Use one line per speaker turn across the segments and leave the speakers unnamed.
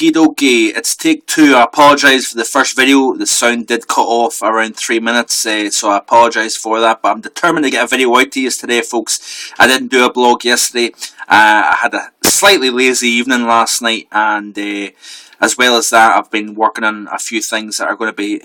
Okie dokie, it's take two. I apologise for the first video. The sound did cut off around 3 minutes, so I apologise for that. But I'm determined to get a video out to you today, folks. I didn't do a blog yesterday. I had a slightly lazy evening last night, and as well as that, I've been working on a few things that are going to be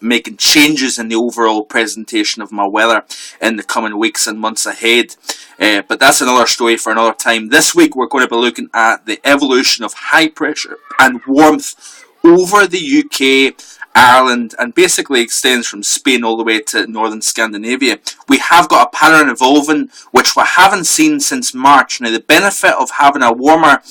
making changes in the overall presentation of my weather in the coming weeks and months ahead. But that's another story for another time. This week we're going to be looking at the evolution of high pressure and warmth over the UK, Ireland, and basically extends from Spain all the way to northern Scandinavia. We have got a pattern evolving which we haven't seen since March. Now, the benefit of having a warmer,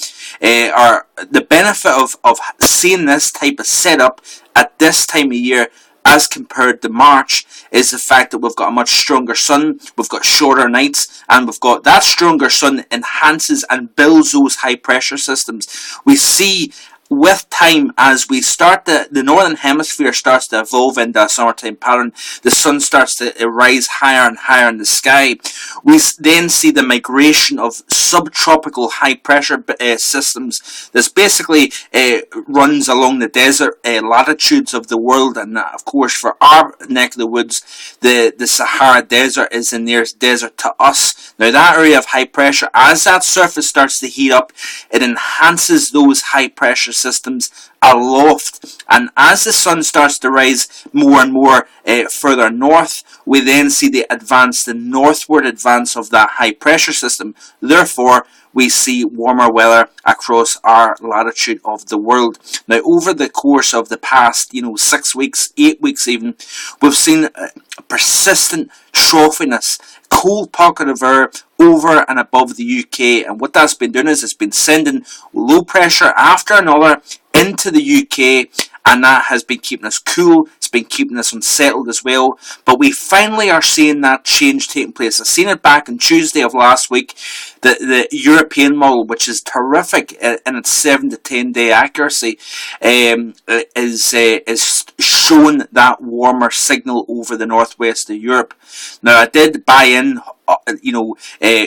or the benefit of seeing this type of setup at this time of year as compared to March, is the fact that we've got a much stronger sun, we've got shorter nights, and we've got that stronger sun enhances and builds those high pressure systems. We see with time, as we start the northern hemisphere starts to evolve into a summertime pattern, the sun starts to rise higher and higher in the sky. We then see the migration of subtropical high pressure systems. This basically runs along the desert latitudes of the world, and of course for our neck of the woods, the Sahara Desert is the nearest desert to us. Now, that area of high pressure, as that surface starts to heat up, it enhances those high pressure systems aloft, and as the sun starts to rise more and more further north, we then see the northward advance of that high pressure system. Therefore, we see warmer weather across our latitude of the world. Now, over the course of the past 6 weeks, 8 weeks even, we've seen persistent troughiness, cold pocket of air over and above the UK, and what that's been doing is it's been sending low pressure after another into the UK, and that has been keeping us cool. It's been keeping us unsettled as well. But we finally are seeing that change taking place. I've seen it back on Tuesday of last week. The European model, which is terrific in its 7 to 10 day accuracy, is showing that warmer signal over the northwest of Europe. Now, I did buy in,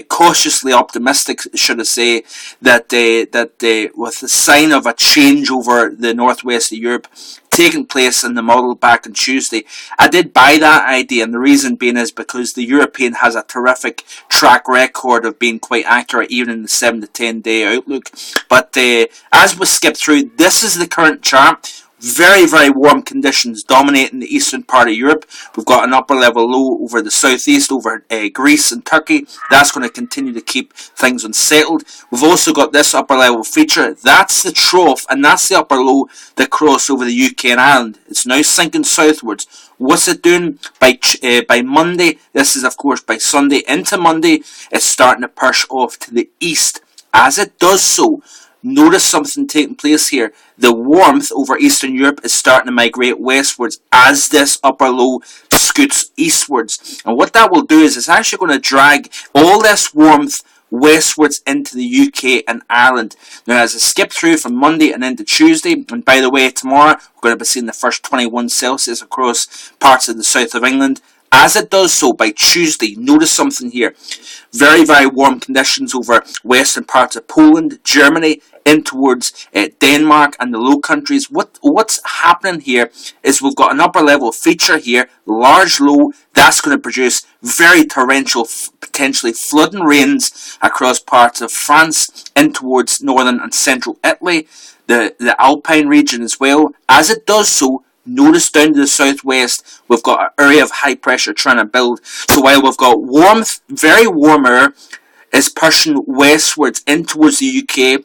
cautiously optimistic, should I say, that with the sign of a change over the northwest of Europe taking place in the model back on Tuesday, I did buy that idea, and the reason being is because the European has a terrific track record of being quite accurate even in the 7 to 10 day outlook. But as we skip through, this is the current chart. Very, very warm conditions dominating the eastern part of Europe. We've got an upper level low over the southeast, over Greece and Turkey. That's going to continue to keep things unsettled. We've also got this upper level feature. That's the trough, and that's the upper low that cross over the UK and Ireland. It's now sinking southwards. What's it doing? By Monday, this is of course by Sunday into Monday, it's starting to push off to the east. As it does so, notice something taking place here. The warmth over Eastern Europe is starting to migrate westwards as this upper low scoots eastwards. And what that will do is it's actually going to drag all this warmth westwards into the UK and Ireland. Now, as I skip through from Monday and into Tuesday, and by the way, tomorrow we're going to be seeing the first 21 Celsius across parts of the south of England. As it does so by Tuesday, notice something here. Very, very warm conditions over western parts of Poland, Germany, in towards Denmark and the Low Countries. What's happening here is we've got an upper level feature here, large low, that's going to produce very torrential, potentially flooding rains across parts of France, in towards northern and central Italy, the Alpine region as well. As it does so, notice down to the southwest, we've got an area of high pressure trying to build. So while we've got warmth, very warm air is pushing westwards in towards the UK,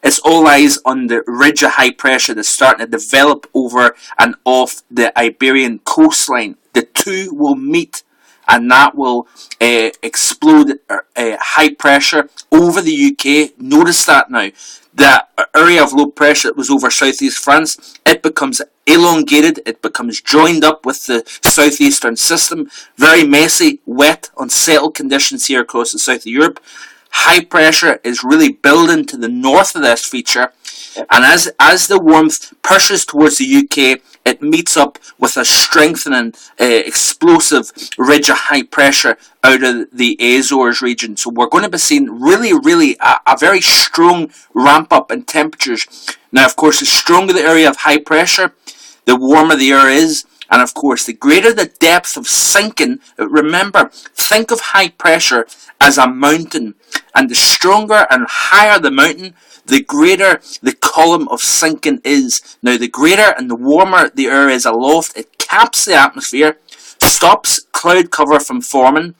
it's all eyes on the ridge of high pressure that's starting to develop over and off the Iberian coastline. The two will meet, and that will explode high pressure over the UK. Notice that now. The area of low pressure that was over southeast France, it becomes elongated, it becomes joined up with the southeastern system. Very messy, wet, unsettled conditions here across the south of Europe. high pressure is really building to the north of this feature, and as the warmth pushes towards the UK, it meets up with a strengthening, explosive ridge of high pressure out of the Azores region. So we're going to be seeing really a very strong ramp up in temperatures. Now, of course, the stronger the area of high pressure, the warmer the air is. And of course, the greater the depth of sinking, remember, think of high pressure as a mountain. And the stronger and higher the mountain, the greater the column of sinking is. Now, the greater and the warmer the air is aloft, it caps the atmosphere, stops cloud cover from forming,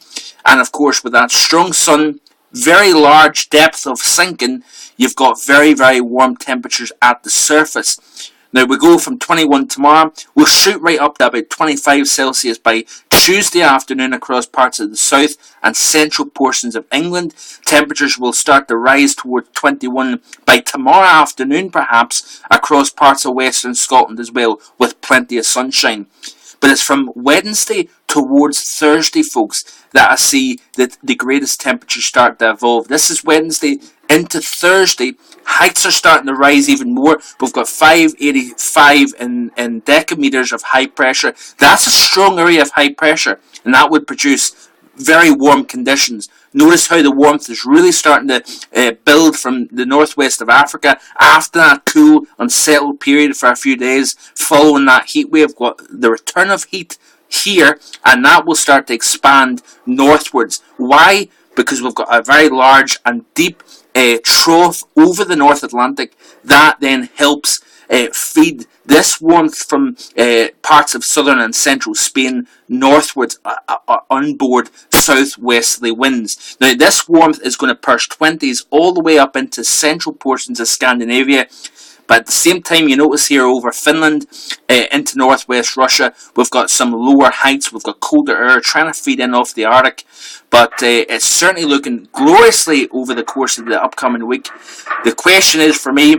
and of course, with that strong sun, very large depth of sinking, you've got very warm temperatures at the surface. Now, we go from 21 tomorrow, we'll shoot right up to about 25 Celsius by Tuesday afternoon across parts of the south and central portions of England. Temperatures will start to rise towards 21 by tomorrow afternoon, perhaps, across parts of western Scotland as well, with plenty of sunshine. But it's from Wednesday towards Thursday, folks, that I see that the greatest temperatures start to evolve. This is Wednesday into Thursday. Heights are starting to rise even more. We've got 585 in decameters of high pressure. That's a strong area of high pressure, and that would produce very warm conditions. Notice how the warmth is really starting to build from the northwest of Africa after that cool, unsettled period for a few days. Following that heat wave, we've got the return of heat here, and that will start to expand northwards. Why? Because we've got a very large and deep trough over the North Atlantic that then helps feed this warmth from parts of southern and central Spain northwards on board southwesterly winds. Now, this warmth is going to push 20s all the way up into central portions of Scandinavia. But at the same time, you notice here over Finland, into northwest Russia, we've got some lower heights, we've got colder air trying to feed in off the Arctic. But it's certainly looking gloriously over the course of the upcoming week. The question is for me,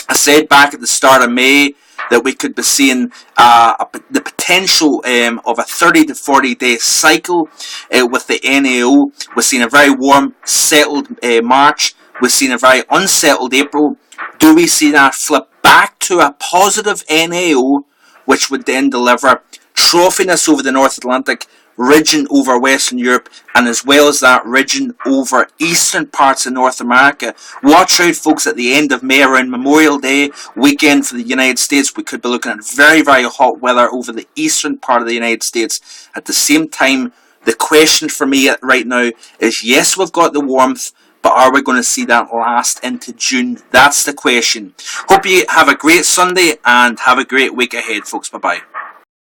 I said back at the start of May that we could be seeing the potential of a 30 to 40 day cycle with the NAO. We're seeing a very warm, settled March. We're seeing a very unsettled April. Do we see that flip back to a positive NAO, which would then deliver troughiness over the North Atlantic, ridging over Western Europe, and as well as that ridging over eastern parts of North America? Watch out, folks, at the end of May, around Memorial Day weekend for the United States, we could be looking at very hot weather over the eastern part of the United States. At the same time, the question for me right now is, yes, we've got the warmth, but are we going to see that last into June? That's the question. Hope you have a great Sunday and have a great week ahead, folks. Bye-bye.